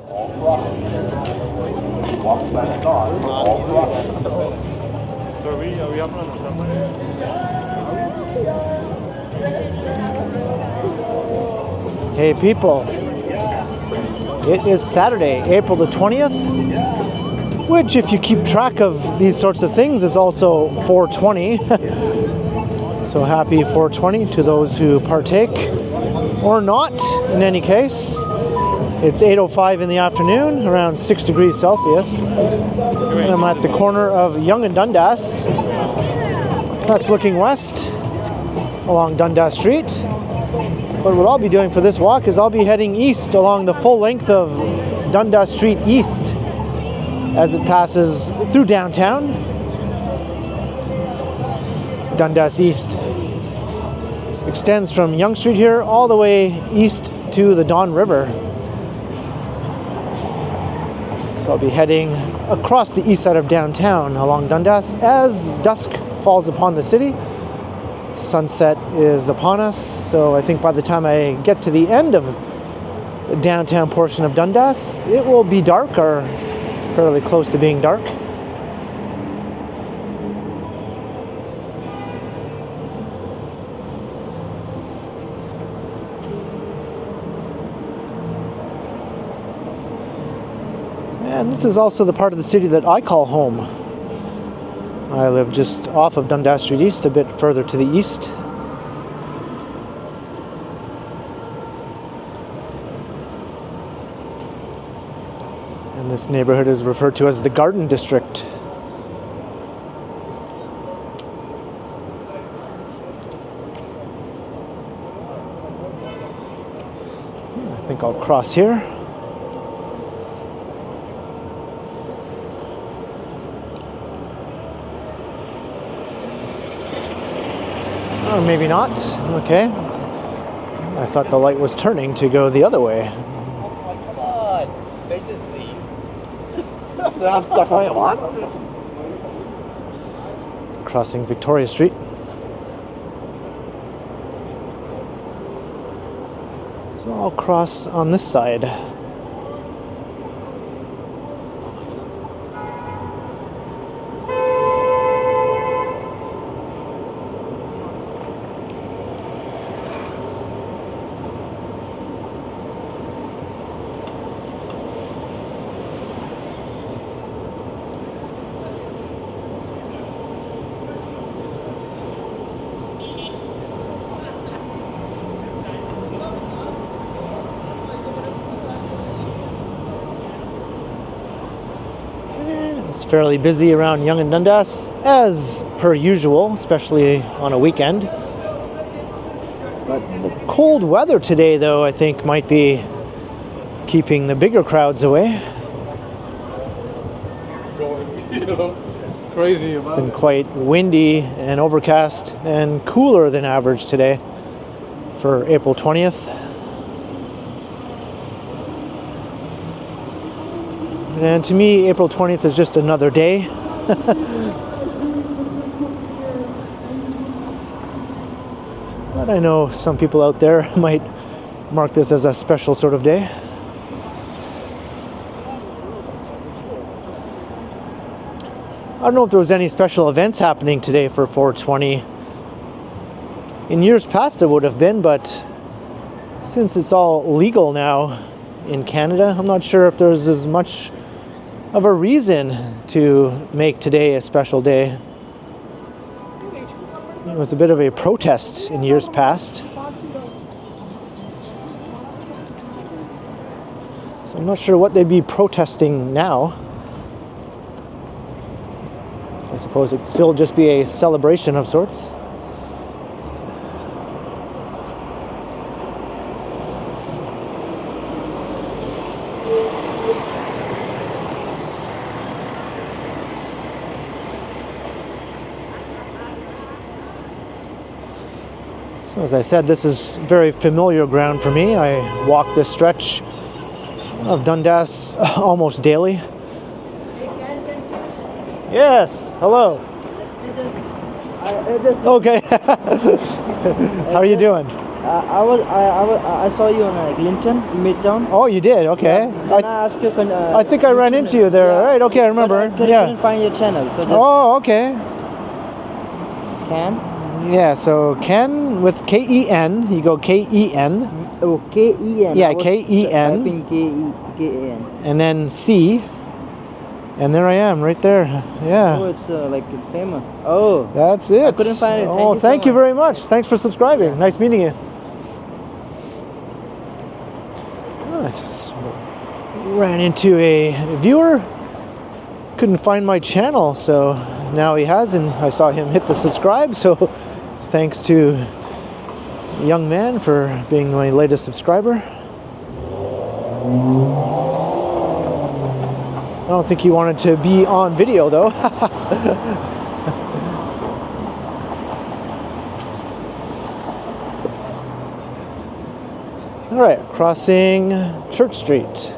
So are we up on somewhere? Hey people, it is Saturday, April the 20th, which if you keep track of these sorts of things is also 420. So happy 420 to those who partake or not in any case. It's 8:05 in the afternoon, around 6 degrees Celsius. And I'm at the corner of Yonge and Dundas. That's looking west along Dundas Street. But what I'll be doing for this walk is I'll be heading east along the full length of Dundas Street East as it passes through downtown. Dundas East extends from Yonge Street here all the way east to the Don River. So I'll be heading across the east side of downtown along Dundas as dusk falls upon the city. Sunset is upon us, so I think by the time I get to the end of the downtown portion of Dundas, it will be dark or fairly close to being dark. And this is also the part of the city that I call home. I live just off of Dundas Street East, a bit further to the east. And this neighborhood is referred to as the Garden District. I think I'll cross here. Or maybe not. Okay. I thought the light was turning to go the other way. Oh my god! They just leave. I'm stuck on what? Crossing Victoria Street. So I'll cross on this side. It's fairly busy around Yonge and Dundas, as per usual, especially on a weekend. But the cold weather today, though, I think might be keeping the bigger crowds away. Crazy. It's been quite windy and overcast and cooler than average today for April 20th. And to me, April 20th is just another day. But I know some people out there might mark this as a special sort of day. I don't know if there was any special events happening today for 420. In years past there would have been, but since it's all legal now in Canada, I'm not sure if there's as much of a reason to make today a special day. It was a bit of a protest in years past. So I'm not sure what they'd be protesting now. I suppose it'd still just be a celebration of sorts. So as I said, this is very familiar ground for me. I walk this stretch of Dundas almost daily. Yes, hello. I just Okay. How are you doing? I saw you on LinkedIn, Midtown. Oh, you did? Okay. Can I ask you? I think I ran into you there. Right? Okay, I remember. But I Yeah. couldn't find your channel. So that's Oh, okay. Ken. Yeah. So Ken with K-E-N. You go K-E-N. Oh, K-E-N. Yeah, I was K-E-N. Typing K-E-K-A-N. And then C. And there I am, right there. Yeah. Oh, it's like famous. Oh. That's it. I couldn't find it. Oh, thank you very much. Thanks for subscribing. Nice meeting you. I just ran into a viewer. Couldn't find my channel, so now he has, and I saw him hit the subscribe. So thanks to young man for being my latest subscriber. I don't think he wanted to be on video though. All right, crossing Church Street.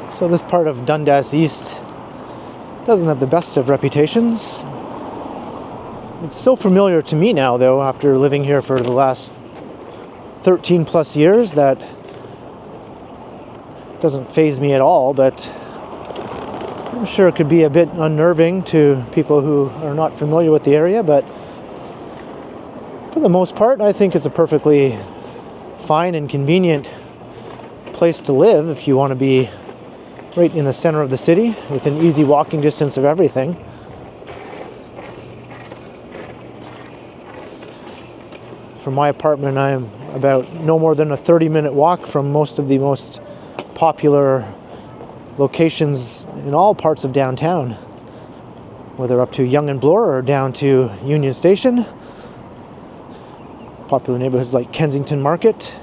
So this part of Dundas East doesn't have the best of reputations. It's so familiar to me now, though, after living here for the last 13 plus years, that it doesn't faze me at all, but I'm sure it could be a bit unnerving to people who are not familiar with the area, but for the most part, I think it's a perfectly fine and convenient place to live if you want to be right in the center of the city, within easy walking distance of everything. From my apartment, I am about no more than a 30-minute walk from most of the most popular locations in all parts of downtown, whether up to Yonge and Bloor or down to Union Station. Popular neighborhoods like Kensington Market,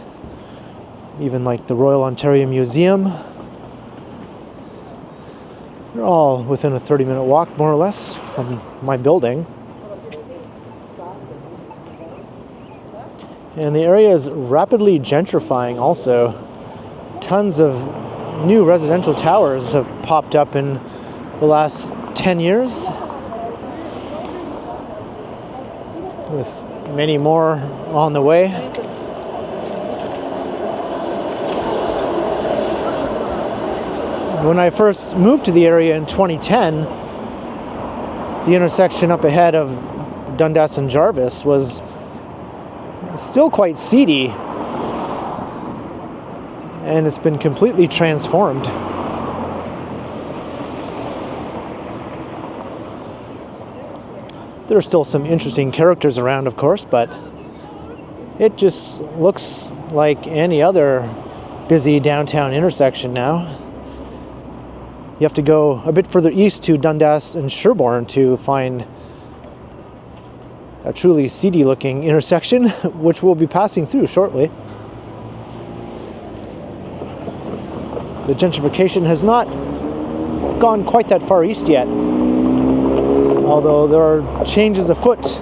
even like the Royal Ontario Museum. They're all within a 30-minute walk, more or less, from my building. And the area is rapidly gentrifying also. Tons of new residential towers have popped up in the last 10 years, with many more on the way. When I first moved to the area in 2010, the intersection up ahead of Dundas and Jarvis was still quite seedy, and it's been completely transformed. There are still some interesting characters around, of course, but it just looks like any other busy downtown intersection now. You have to go a bit further east to Dundas and Sherbourne to find a truly seedy looking intersection, which we'll be passing through shortly. The gentrification has not gone quite that far east yet, although there are changes afoot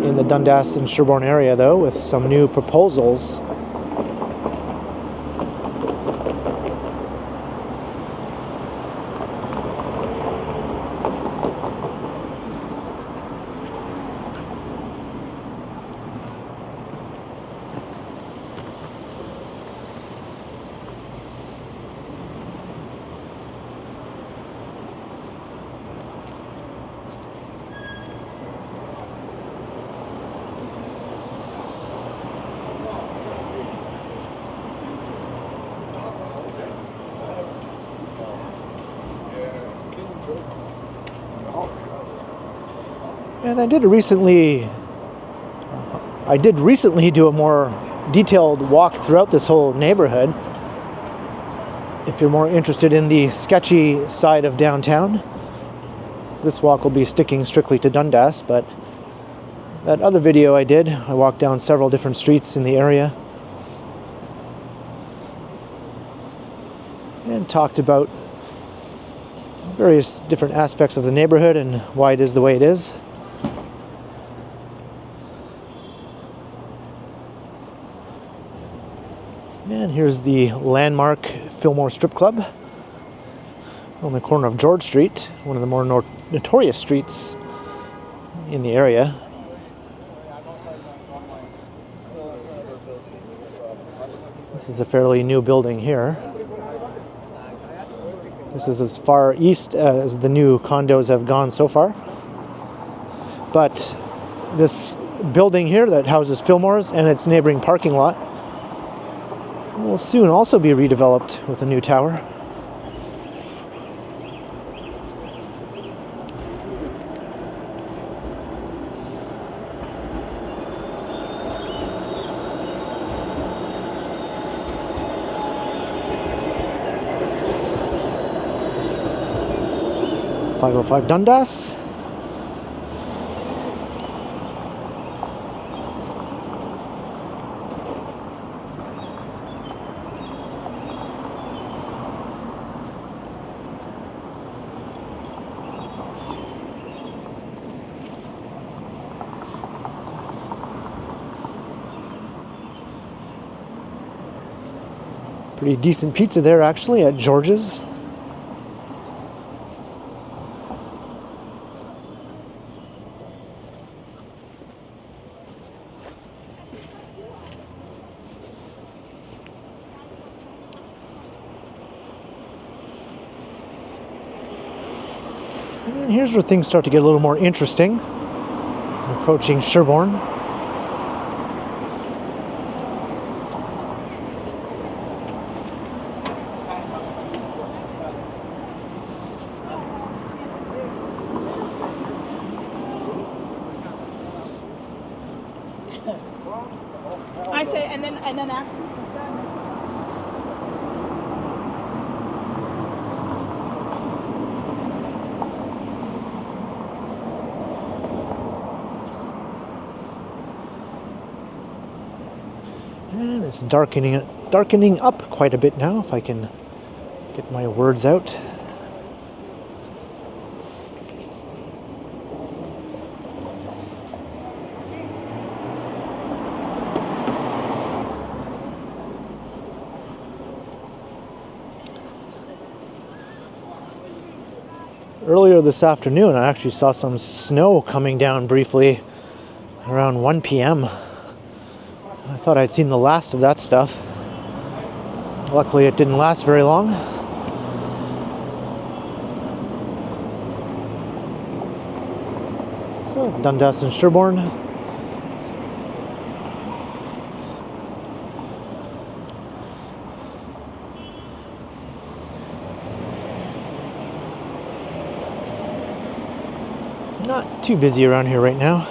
in the Dundas and Sherbourne area, though, with some new proposals. And I did recently do a more detailed walk throughout this whole neighborhood. If you're more interested in the sketchy side of downtown, this walk will be sticking strictly to Dundas, but that other video I did, I walked down several different streets in the area and talked about various different aspects of the neighborhood and why it is the way it is. And here's the landmark Fillmore Strip Club on the corner of George Street, one of the more notorious streets in the area. This is a fairly new building here. This is as far east as the new condos have gone so far. But this building here that houses Fillmore's and its neighboring parking lot will soon also be redeveloped with a new tower. .505 Dundas. Pretty decent pizza there actually at George's. And here's where things start to get a little more interesting. Approaching Sherbourne. I say, and then after. And it's darkening up quite a bit now, if I can get my words out. Earlier this afternoon, I actually saw some snow coming down briefly around 1 p.m. I thought I'd seen the last of that stuff. Luckily, it didn't last very long. So, Dundas and Sherbourne. Not too busy around here right now.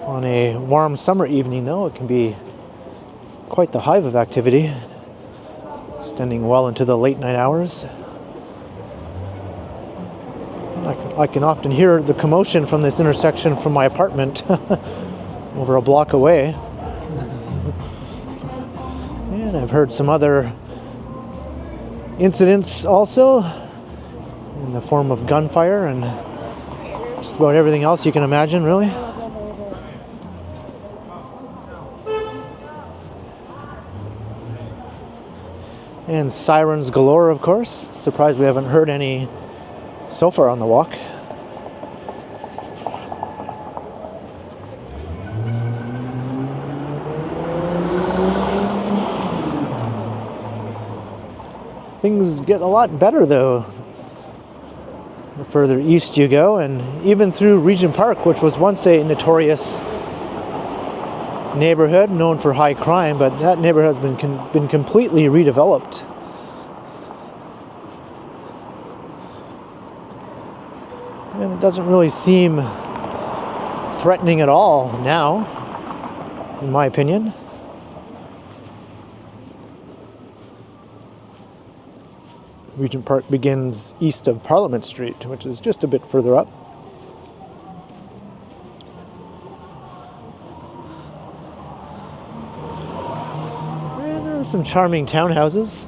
On a warm summer evening, though, it can be quite the hive of activity, extending well into the late night hours. I can often hear the commotion from this intersection from my apartment over a block away. And I've heard some other incidents also in the form of gunfire and just about everything else you can imagine, really. And sirens galore, of course. Surprised we haven't heard any so far on the walk. Things get a lot better, though, the further east you go, and even through Regent Park, which was once a notorious neighborhood known for high crime, but that neighborhood has been completely redeveloped. And it doesn't really seem threatening at all now, in my opinion. Regent Park begins east of Parliament Street, which is just a bit further up. Some charming townhouses.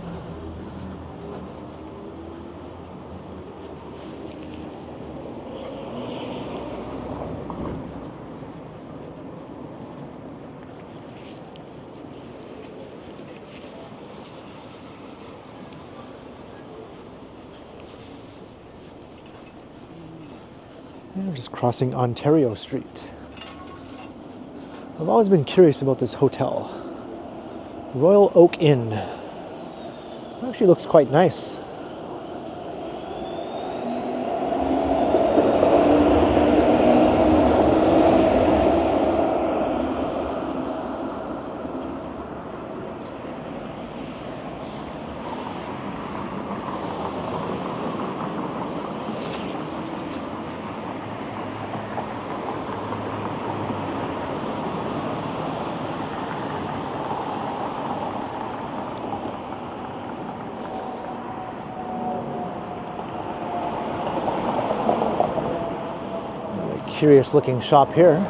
And we're just crossing Ontario Street. I've always been curious about this hotel. Royal Oak Inn. It actually looks quite nice. Curious looking shop here.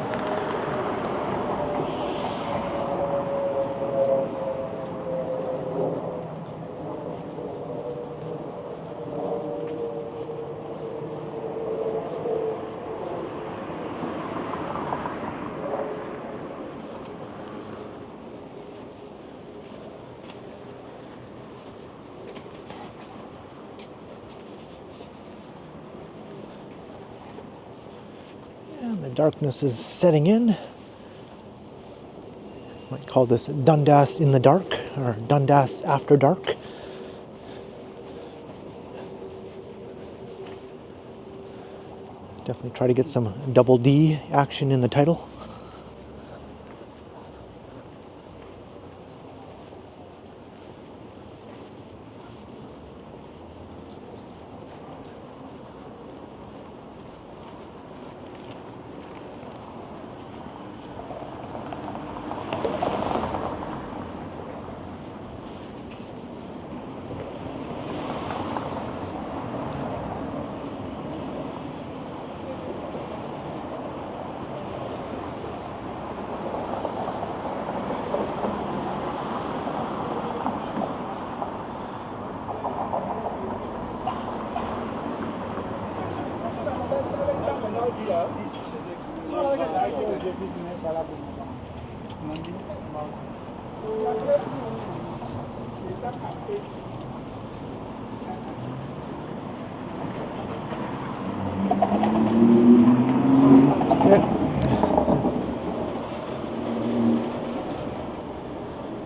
The darkness is setting in. Might call this Dundas in the dark, or Dundas after dark. Definitely try to get some double D action in the title.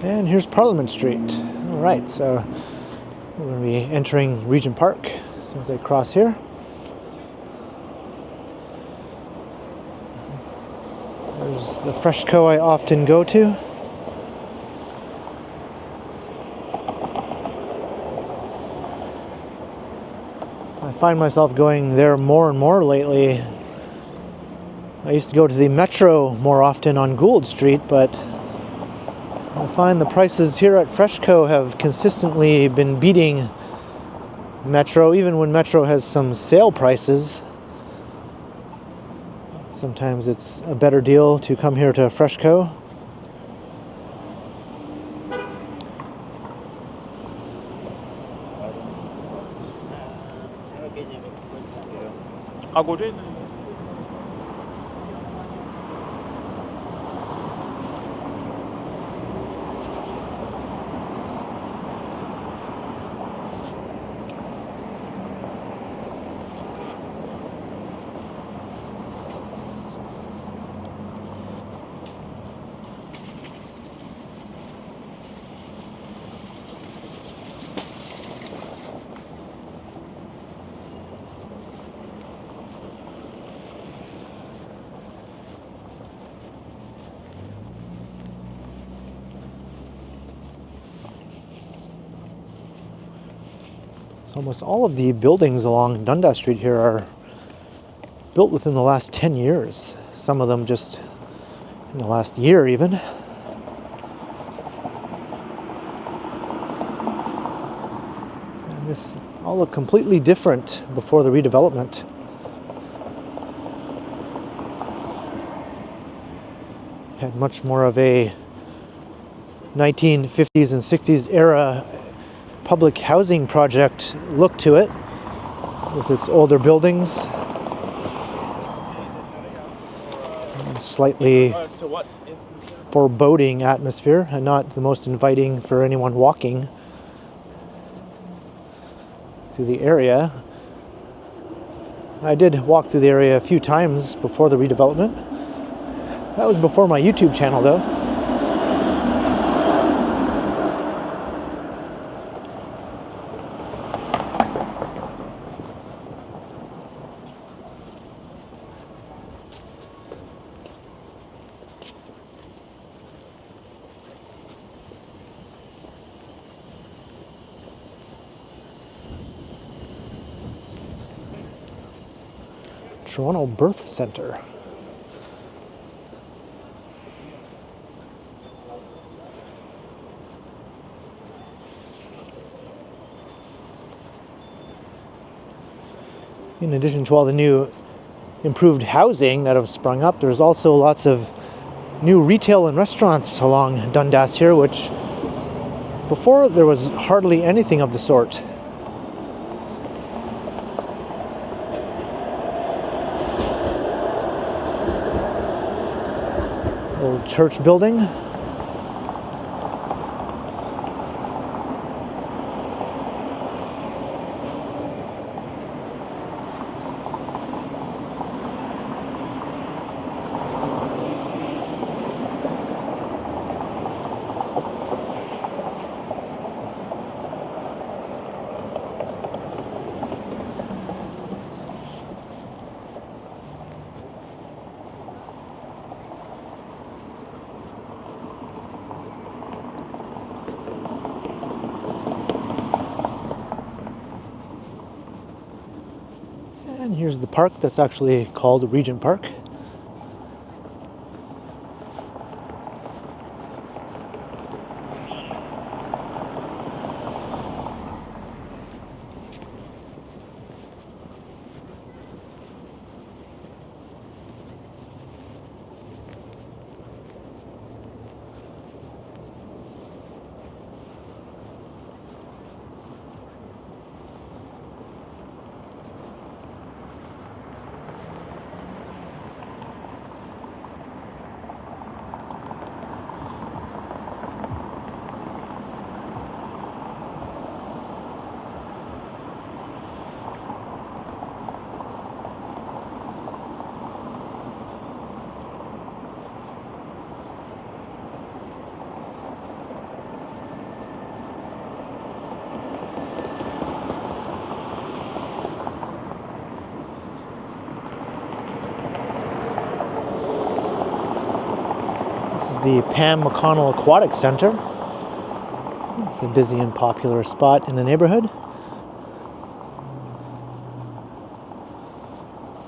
And here's Parliament Street. All right, so we're going to be entering Regent Park as soon as I cross here. There's the Freshco I often go to. I find myself going there more and more lately. I used to go to the Metro more often on Gould Street, but I find the prices here at Freshco have consistently been beating Metro, even when Metro has some sale prices. Sometimes it's a better deal to come here to Freshco. I'll go in. So almost all of the buildings along Dundas Street here are built within the last 10 years. Some of them just in the last year even. And this all looked completely different before the redevelopment. Had much more of a 1950s and 60s era public housing project look to it, with its older buildings and slightly foreboding atmosphere, and not the most inviting for anyone walking through the area. I did walk through the area a few times before the redevelopment. That was before my YouTube channel, though. Toronto Birth Center. In addition to all the new improved housing that have sprung up, there's also lots of new retail and restaurants along Dundas here, which before there was hardly anything of the sort. Old church building. And here's the park that's actually called Regent Park. This is the Pam McConnell Aquatic Center. It's a busy and popular spot in the neighborhood.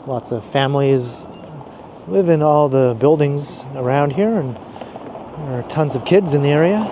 Lots of families live in all the buildings around here, and there are tons of kids in the area.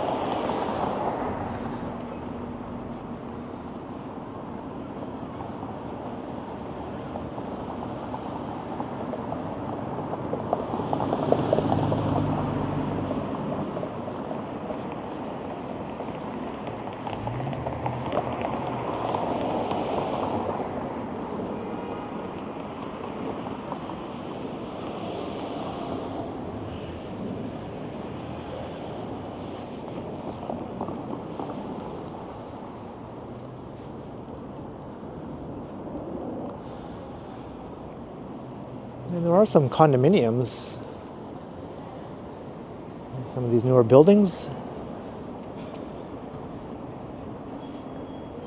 And there are some condominiums in some of these newer buildings.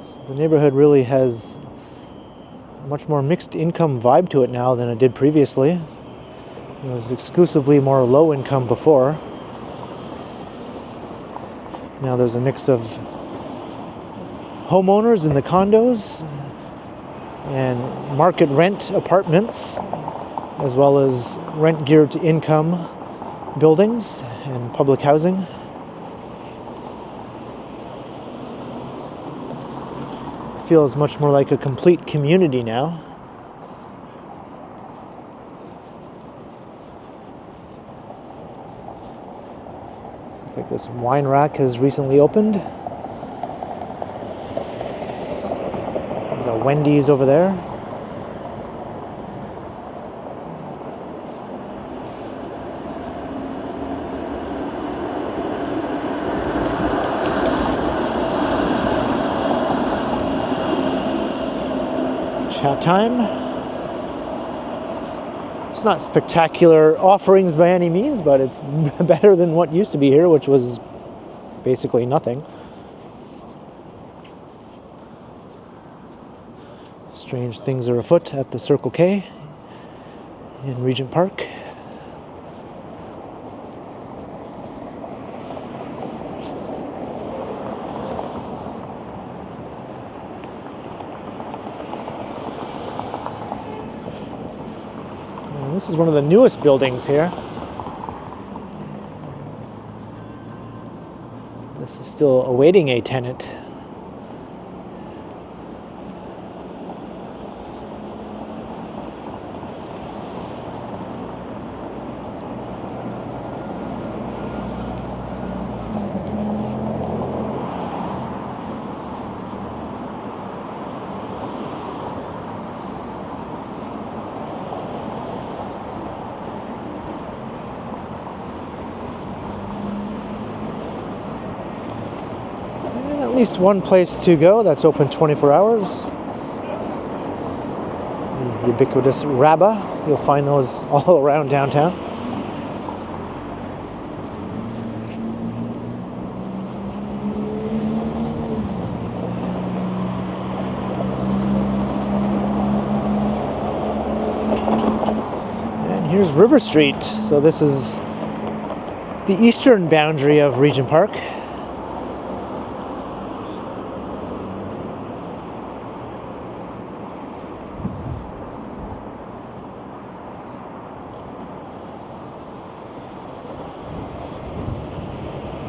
So the neighborhood really has a much more mixed income vibe to it now than it did previously. It was exclusively more low income before. Now there's a mix of homeowners in the condos and market rent apartments, as well as rent geared to income buildings and public housing. It feels much more like a complete community now. It's like This wine rack has recently opened. There's a Wendy's over there. Chat time. It's not spectacular offerings by any means, but it's better than what used to be here, which was basically nothing. Strange things are afoot at the Circle K in Regent Park. This is one of the newest buildings here. This is still awaiting a tenant. At least one place to go that's open 24 hours. The ubiquitous Rabba. You'll find those all around downtown. And here's River Street. So this is the eastern boundary of Regent Park.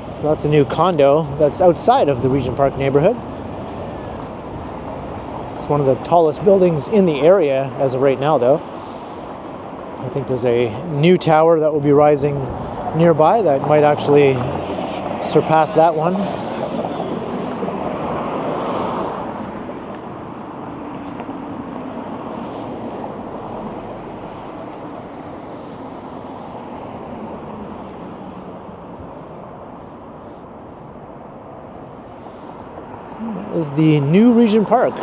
So that's a new condo that's outside of the Regent Park neighborhood. It's one of the tallest buildings in the area as of right now, though. I think there's a new tower that will be rising nearby that might actually surpass that one. Is the new Regent Park.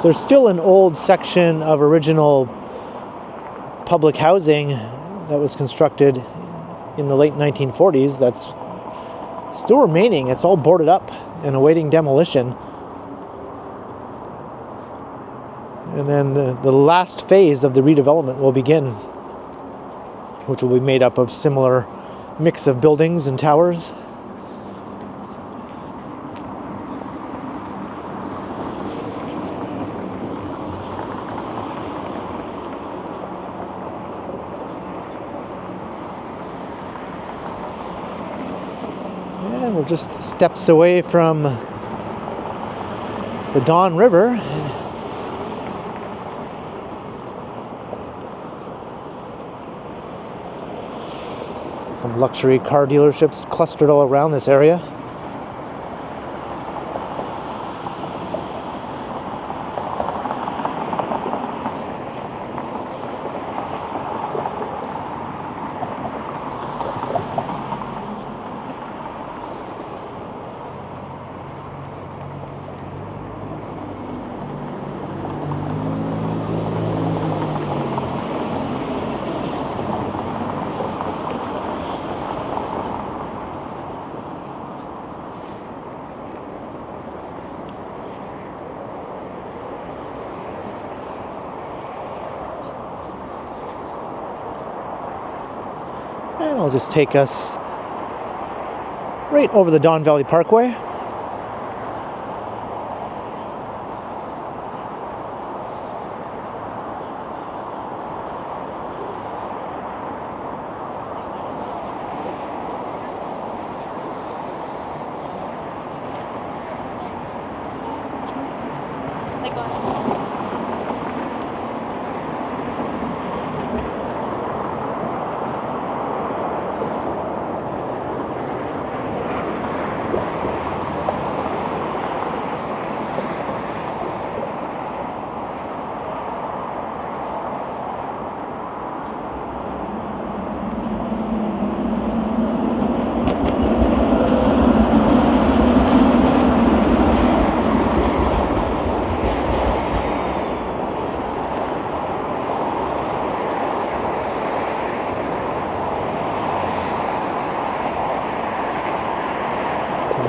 There's still an old section of original public housing that was constructed in the late 1940s that's still remaining. It's all boarded up and awaiting demolition. And then the last phase of the redevelopment will begin, which will be made up of similar mix of buildings and towers. And we're just steps away from the Don River. Some luxury car dealerships clustered all around this area. And I'll just take us right over the Don Valley Parkway.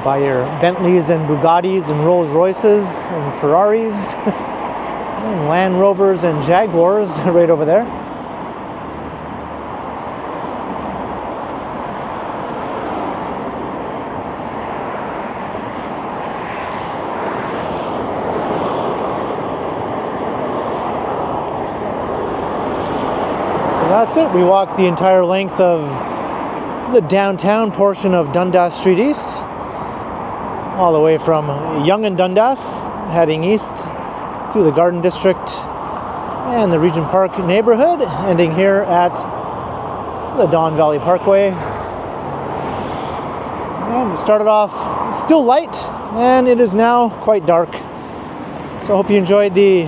buy your Bentleys and Bugattis and Rolls Royces and Ferraris and Land Rovers and Jaguars right over there. So that's it. We walked the entire length of the downtown portion of Dundas Street East, all the way from Yonge and Dundas, heading east through the Garden District and the Regent Park neighborhood, ending here at the Don Valley Parkway. And it started off still light, and it is now quite dark. So I hope you enjoyed the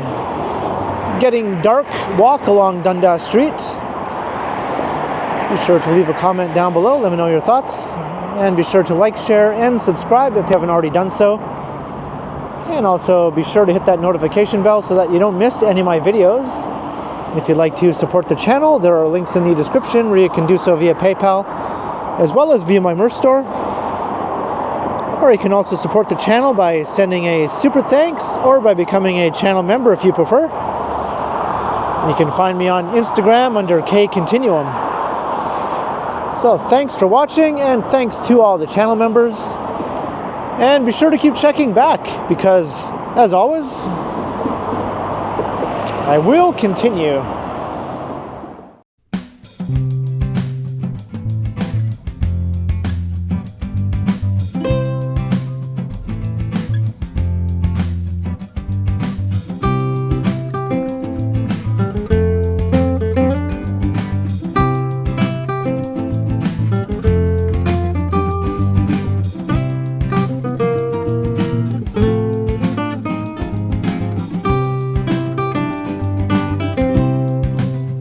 getting dark walk along Dundas Street. Be sure to leave a comment down below, let me know your thoughts, and be sure to like, share, and subscribe if you haven't already done so. And also be sure to hit that notification bell so that you don't miss any of my videos. And if you'd like to support the channel, there are links in the description where you can do so via PayPal, as well as via my merch store. Or you can also support the channel by sending a super thanks, or by becoming a channel member if you prefer. And you can find me on Instagram under KContinuum. So thanks for watching, and thanks to all the channel members. And be sure to keep checking back, because, as always, I will continue.